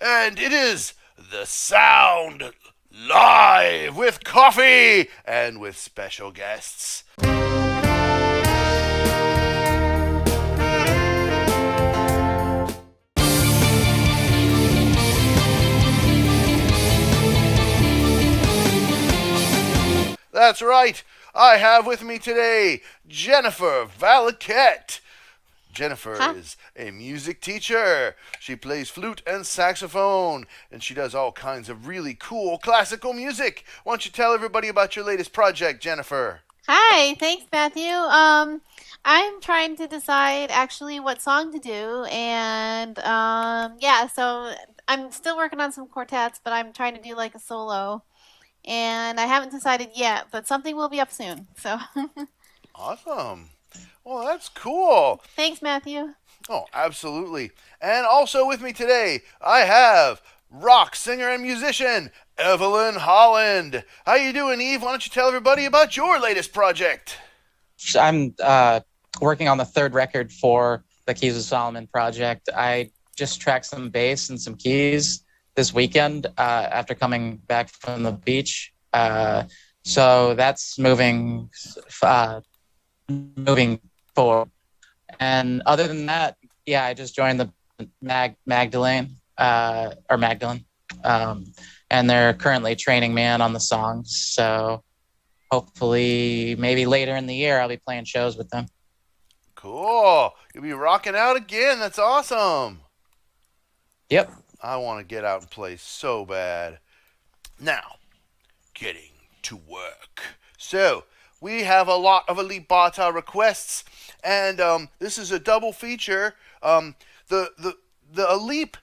and it is the Sound Live with coffee and with special guests. That's right. I have with me today Jennifer Valaquette. Jennifer is a music teacher. She plays flute and saxophone, and she does all kinds of really cool classical music. Why don't you tell everybody about your latest project, Jennifer? Hi, thanks, Matthew. I'm trying to decide actually what song to do, and so I'm still working on some quartets, but I'm trying to do like a solo, and I haven't decided yet, but something will be up soon. So Awesome. Well, that's cool. thanks, Matthew. Oh, absolutely. And also with me today, I have rock singer and musician Evelyn Holland. How you doing, Eve? Why don't you tell everybody about your latest project? I'm working on the third record for the Keys of Solomon project. I just tracked some bass and some keys this weekend after coming back from the beach. So that's moving forward. And other than that, I just joined the Magdalene, and they're currently training me on the songs. So hopefully, maybe later in the year, I'll be playing shows with them. Cool. You'll be rocking out again. That's awesome. Yep. I want to get out and play so bad. Now, getting to work. So, we have a lot of Alip requests, and this is a double feature. The Alip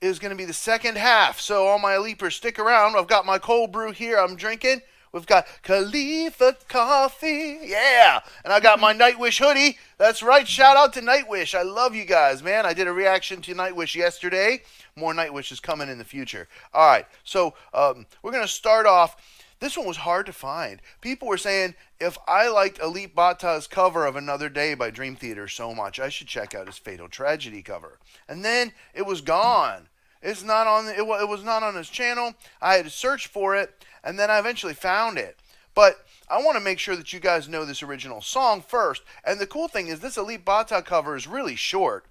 is going to be the second half, so all my Alipers, stick around. I've got my cold brew here I'm drinking. We've got Khalifa coffee, yeah, and I got my Nightwish hoodie. That's right, shout out to Nightwish. I love you guys, man. I did a reaction to Nightwish yesterday. More Nightwish is coming in the future. All right, so we're going to start off. This one was hard to find. People were saying if I liked Alip Bata's cover of Another Day by Dream Theater so much, I should check out his Fatal Tragedy cover. And then it was gone. It's not on. It was not on his channel. I had to search for it, and then I eventually found it. But I want to make sure that you guys know this original song first. And the cool thing is this Alip Bata cover is really short.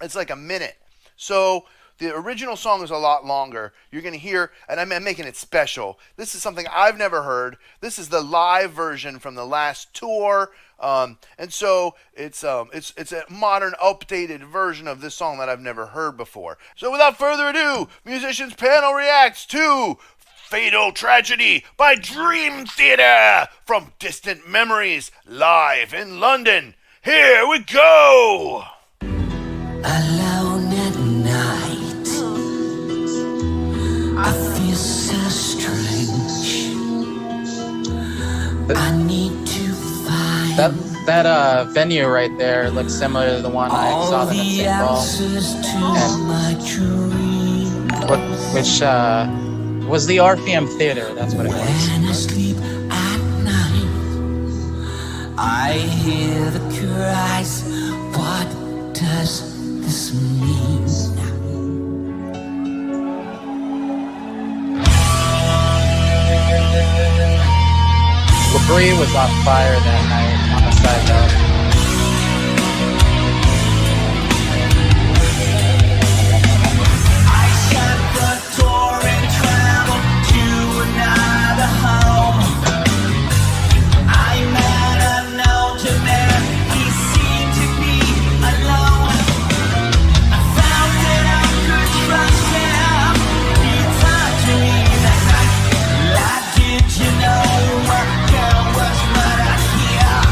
It's like a minute. So the original song is a lot longer. You're going to hear, and I'm making it special. This is something I've never heard. This is the live version from the last tour. And so it's a modern, updated version of this song that I've never heard before. So without further ado, Musicians Panel reacts to Fatal Tragedy by Dream Theater from Distant Memories, live in London. Here we go! Alone at night, I feel so strange. I need to find That venue right there looks similar to the one I saw them at St. Paul. answers to my dream. Which was the Orpheum Theater. That's what it was. When I sleep at night, I hear the cries. What does this mean? Labrie was on fire that night on the side note. I shut the door and traveled to another home. I met an older man, he seemed to be alone. I found that I could trust him, he talked to me that night. Like, did you know what girl was right here?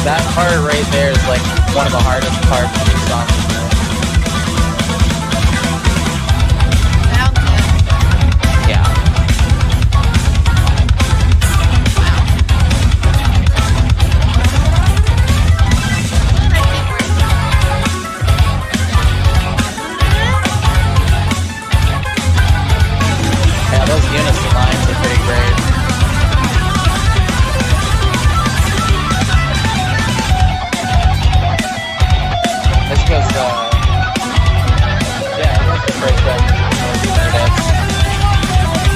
That part right there is like one of the hardest parts of the song. Sounds good. Yeah. Yeah, those unison lines are pretty great. This was, yeah, it was the first time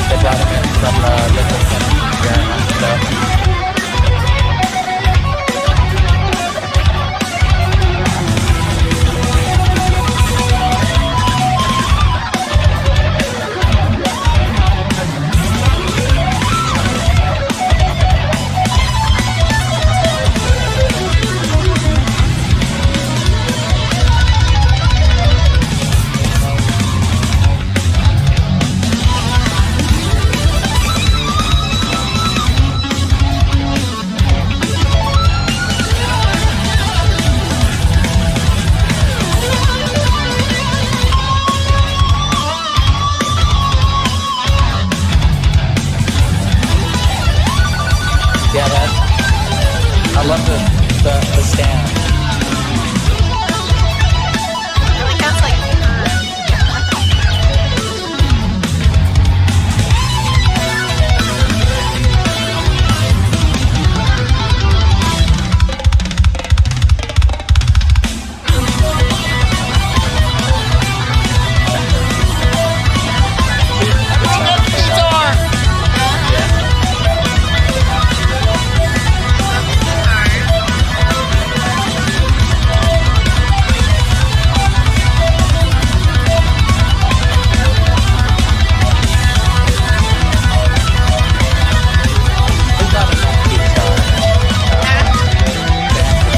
they brought him in from Nicholson experiment stuff. Yeah, I love the stand. It really sounds like There's not enough guitar.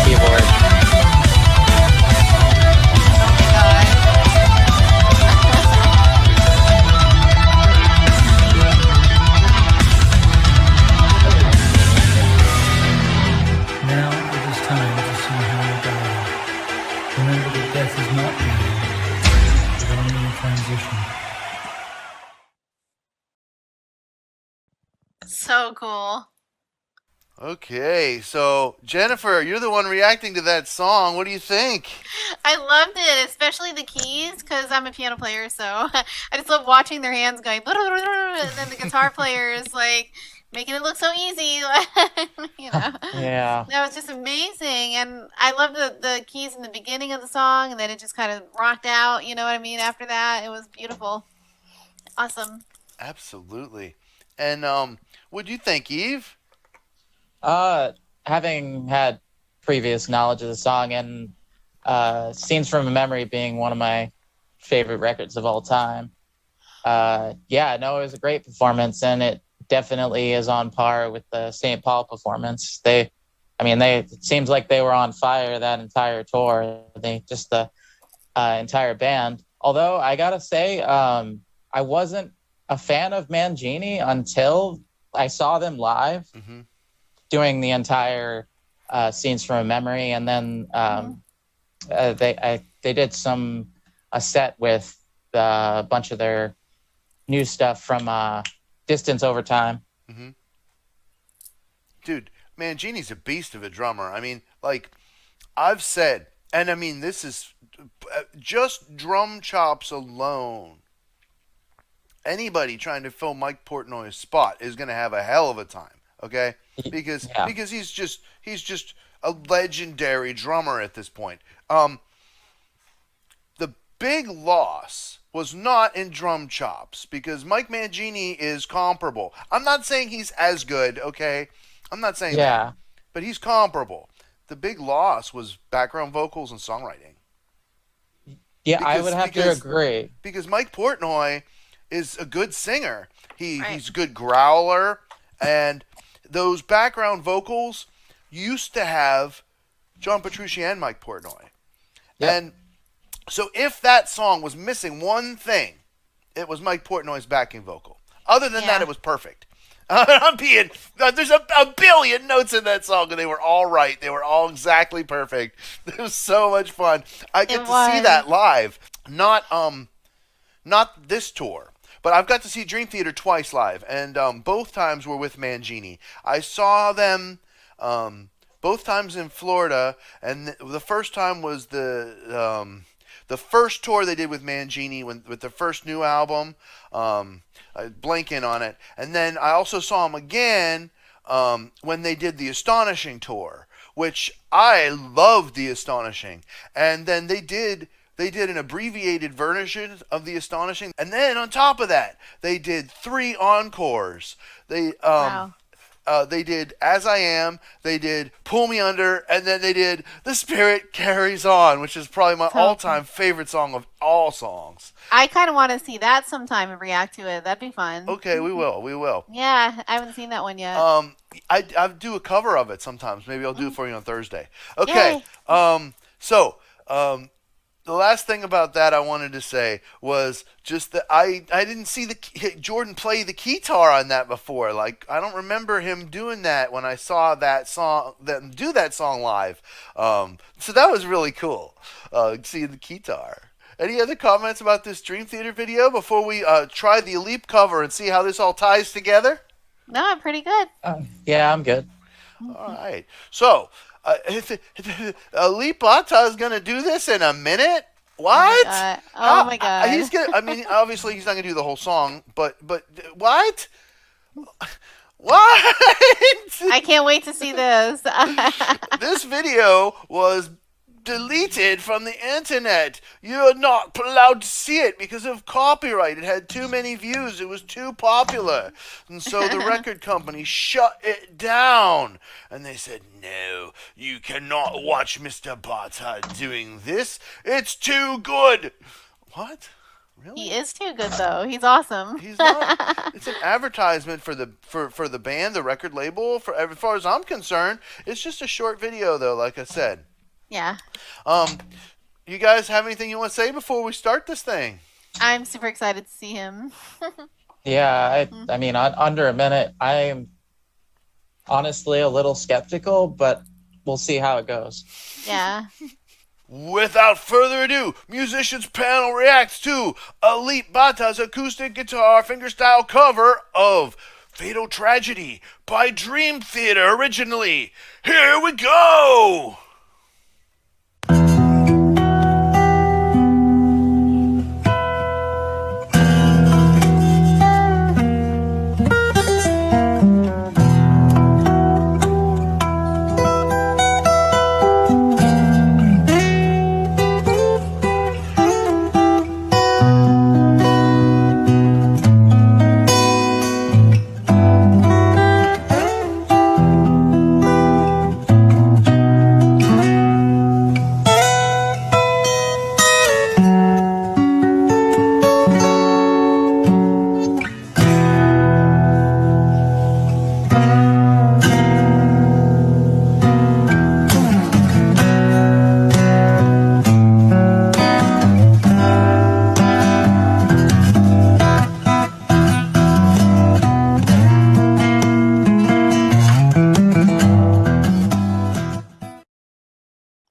Keyboard. Now it is time to see how you die. Remember that death is not the end, but only a transition. so cool. Okay, so Jennifer, you're the one reacting to that song. What do you think? I loved it, especially the keys, because I'm a piano player, so I just love watching their hands going, and then the guitar player is like making it look so easy, you know. Yeah. That was just amazing, and I love the keys in the beginning of the song, and then it just kind of rocked out. You know what I mean? After that, it was beautiful, awesome. Absolutely. And what do you think, Eve? Having had previous knowledge of the song and Scenes from a Memory being one of my favorite records of all time. Yeah, no, it was a great performance, and it definitely is on par with the St. Paul performance. It seems like they were on fire that entire tour. The entire band. Although I gotta say, I wasn't a fan of Mangini until I saw them live Mm-hmm. doing the entire Scenes from a Memory, and then they did a set with a bunch of their new stuff from Distance Over Time. Mm-hmm. Dude, Mangini's a beast of a drummer. I mean, like I've said, and I mean this is just drum chops alone. Anybody trying to fill Mike Portnoy's spot is going to have a hell of a time, okay? Because he's just a legendary drummer at this point. The big loss was not in drum chops because Mike Mangini is comparable. I'm not saying he's as good, okay? I'm not saying that, but he's comparable. The big loss was background vocals and songwriting. Yeah, I would have to agree. Because Mike Portnoy is a good singer. He's a good growler, and those background vocals used to have John Petrucci and Mike Portnoy. Yep. And so if that song was missing one thing, it was Mike Portnoy's backing vocal. Other than that, it was perfect. I'm being. There's a billion notes in that song, and they were all right. They were all exactly perfect. It was so much fun. I It get to see was. that live. Not this tour, but I've got to see Dream Theater twice live, and both times were with Mangini. I saw them both times in Florida, and the first time was the first tour they did with Mangini with their first new album. Blanking on it, and then I also saw them again when they did the Astonishing tour, which I loved the Astonishing, and then they did an abbreviated version of the Astonishing, and then on top of that, they did 3 encores. Wow. They did As I Am, they did Pull Me Under, and then they did The Spirit Carries On, which is probably my So all-time favorite song of all songs. I kind of want to see that sometime and react to it. That'd be fun. Okay, we will. Yeah, I haven't seen that one yet. I do a cover of it sometimes. Maybe I'll do it for you on Thursday. Okay. Yay. The last thing about that I wanted to say was just that I didn't see Jordan play the guitar on that before. Like, I don't remember him doing that when I saw that song live. So that was really cool. Seeing the guitar. Any other comments about this Dream Theater video before we try the Alip cover and see how this all ties together? No, I'm pretty good. Yeah, I'm good. All right. So, Alip Bata is going to do this in a minute? What? Oh my god. He's gonna. I mean, obviously he's not gonna do the whole song, but what? What? I can't wait to see this. This video was deleted from the internet. You're not allowed to see it because of copyright. It had too many views. It was too popular. And so the record company shut it down. And they said, no, you cannot watch Mr. Bata doing this. It's too good. What? Really? He is too good though. He's awesome. He's not. It's an advertisement for the band, the record label. As far as I'm concerned, it's just a short video though, like I said. Yeah. You guys have anything you want to say before we start this thing? I'm super excited to see him. Yeah, I mean, under a minute, I'm honestly a little skeptical, but we'll see how it goes. Yeah. Without further ado, musicians panel reacts to Alip Bata's acoustic guitar fingerstyle cover of Fatal Tragedy by Dream Theater originally. Here we go!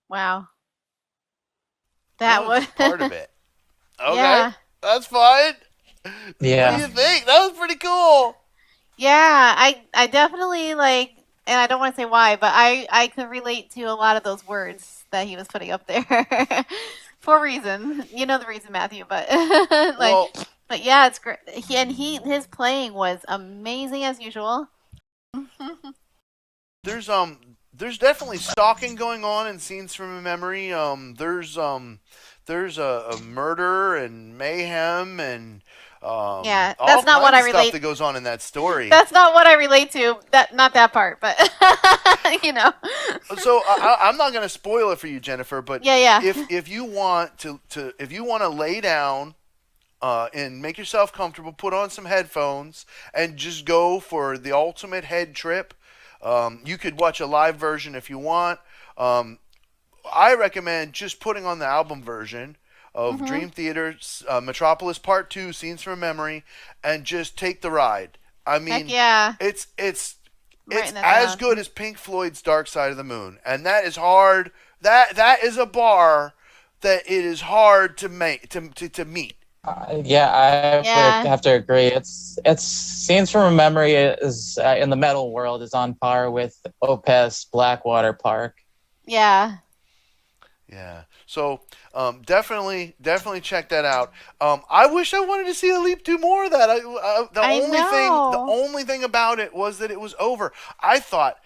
Wow. That was was part of it. Okay, Yeah. that's fine. What do Yeah. you think? That was pretty cool. Yeah, I definitely like, and I don't want to say why, but I could relate to a lot of those words that he was putting up there for a reason. You know the reason, Matthew, but like, Well, but yeah, it's great. His playing was amazing as usual. there's definitely stalking going on in Scenes from a Memory. There's a murder and mayhem and Yeah, all that's not what kinds I of stuff relate. that goes on in that story. That's not what I relate to. That not that part, but you know. So I'm not going to spoil it for you, Jennifer. But Yeah. if you want to lay down and make yourself comfortable, put on some headphones and just go for the ultimate head trip. You could watch a live version if you want. I recommend just putting on the album version of Dream Theater's Metropolis Part 2, Scenes from Memory, and just take the ride. I Heck mean, yeah. it's Writing that as down. good as Pink Floyd's Dark Side of the Moon, and that is hard. That is a bar that it is hard to make to meet. Yeah, I would Yeah. have to agree. It's Scenes from a Memory is in the metal world is on par with Opus Blackwater Park. Yeah. Yeah. So definitely check that out. I wish I wanted to see Alip do more of that. I The know. only thing about it was that it was over. I thought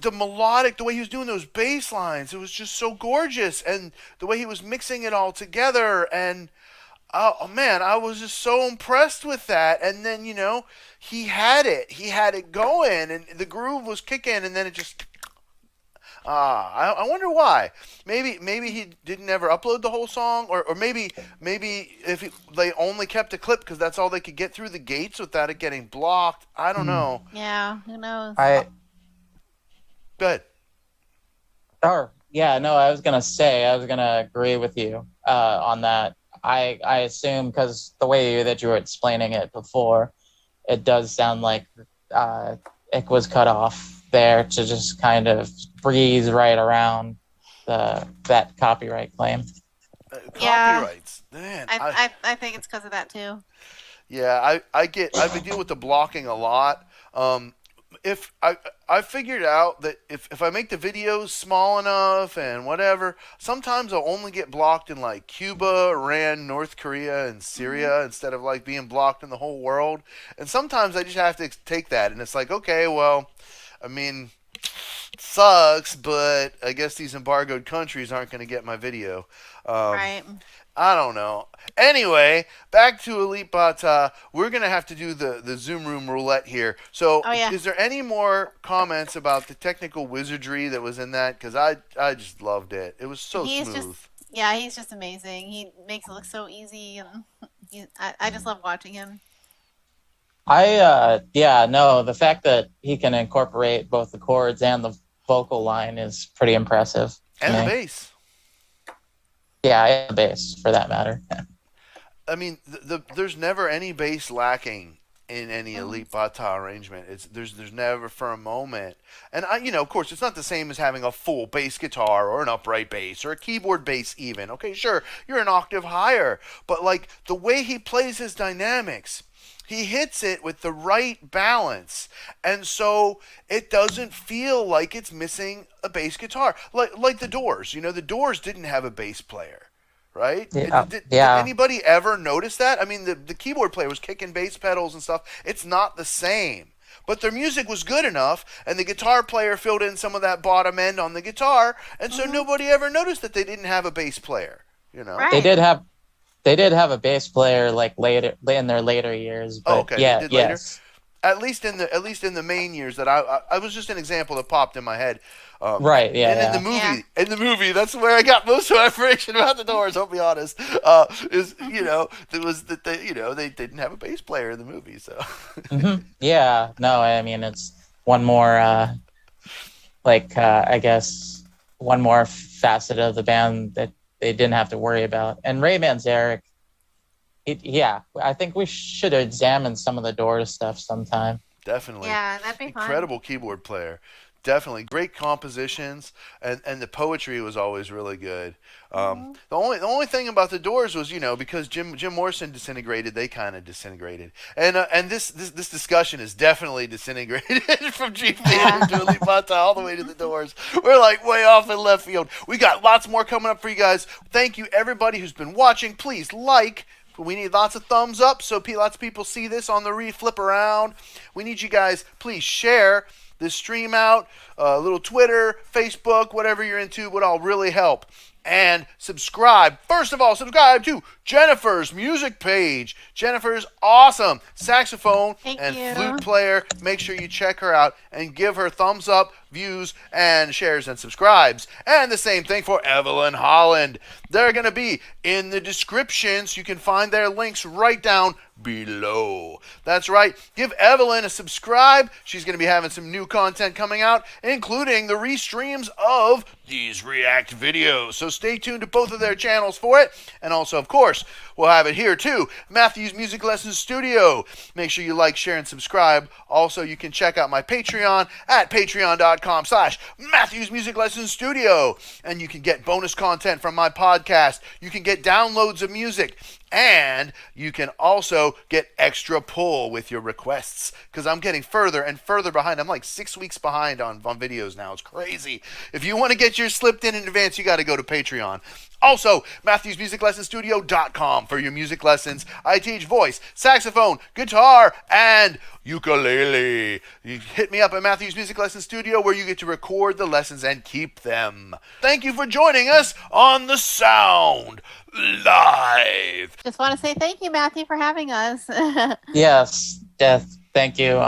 the melodic, the way he was doing those bass lines, it was just so gorgeous, and the way he was mixing it all together, and oh man, I was just so impressed with that. And then he had it going, and the groove was kicking, and then it just I wonder why. Maybe he didn't ever upload the whole song, or maybe if they only kept a clip because that's all they could get through the gates without it getting blocked. I don't Hmm. know. Yeah. Who knows? Good. Or yeah, no, I was gonna agree with you on that. I assume because the way that you were explaining it before, it does sound like it was cut off there to just kind of breeze right around that copyright claim. Yeah. Copyrights, man. I think it's because of that too. Yeah, I've been dealing with the blocking a lot. If I figured out that if I make the videos small enough and whatever, sometimes I'll only get blocked in like Cuba, Iran, North Korea, and Syria instead of like being blocked in the whole world. And sometimes I just have to take that, and it's like, okay, well, I mean, sucks, but I guess these embargoed countries aren't going to get my video. Right. I don't know. Anyway, back to Elite Bata. We're going to have to do the Zoom Room roulette here. So, Oh yeah. is there any more comments about the technical wizardry that was in that? Because I just loved it. It was so He's smooth. just yeah, he's just amazing. He makes it look so easy, and I just love watching him. Yeah, no, the fact that he can incorporate both the chords and the vocal line is pretty impressive to And the me. bass. Yeah, and the bass for that matter. I mean, there's never any bass lacking in any Oh. Elite Bata arrangement. There's never for a moment. And of course, it's not the same as having a full bass guitar or an upright bass or a keyboard bass even. Okay, sure, you're an octave higher, but like the way he plays his dynamics, he hits it with the right balance, and so it doesn't feel like it's missing a bass guitar. Like the Doors, the Doors didn't have a bass player, right? Yeah, Did anybody ever notice that? I mean, the keyboard player was kicking bass pedals and stuff. It's not the same. But their music was good enough, and the guitar player filled in some of that bottom end on the guitar, and so nobody ever noticed that they didn't have a bass player. Right. They did have a bass player like later in their later years, Oh, but okay, they yeah, did later? yes. At least in the main years that I was just an example that popped in my head. Right, yeah, And yeah. in the movie, that's where I got most of my information about the Doors. I'll be honest. Is it was that they didn't have a bass player in the movie, so. Yeah, no, I mean it's one more I guess one more facet of the band that they didn't have to worry about. And Ray Manzarek, yeah, I think we should examine some of the Doors stuff sometime. Definitely. Yeah, that'd be fun. Incredible keyboard player. Definitely great compositions, and the poetry was always really good. The only thing about the Doors was because Jim Morrison disintegrated, they kind of disintegrated, and this discussion is definitely disintegrated from G Theater to Elite Bata all the way to the Doors. We're like way off in left field. We got lots more coming up for you guys. Thank you everybody who's been watching. Please like. We need lots of thumbs up so lots of people see this on the flip around. We need you guys, please share this stream out, little Twitter, Facebook, whatever you're into would all really help. And subscribe. First of all, subscribe to Jennifer's music page. Jennifer's awesome saxophone Thank and you. flute player. Make sure you check her out and give her thumbs up. views and shares and subscribes. And the same thing for Evelyn Holland. They're going to be in the description, so you can find their links right down below. That's right. Give Evelyn a subscribe. She's going to be having some new content coming out, including the restreams of these React videos. So stay tuned to both of their channels for it. And also, of course, we'll have it here too. Matthew's Music Lessons Studio. Make sure you like, share, and subscribe. Also, you can check out my Patreon at patreon.com/Matthew's Music Lessons Studio. And you can get bonus content from my podcast. You can get downloads of music. And you can also get extra pull with your requests, because I'm getting further and further behind. I'm like 6 weeks behind on videos now. It's crazy. If you want to get yours slipped in advance, you got to go to Patreon. Also, MatthewsMusicLessonsStudio.com for your music lessons. I teach voice, saxophone, guitar, and ukulele. You hit me up at Matthew's Music Lesson Studio, where you get to record the lessons and keep them. Thank you for joining us on The Sound Live. Just want to say thank you, Matthew, for having us. Yes, thank you.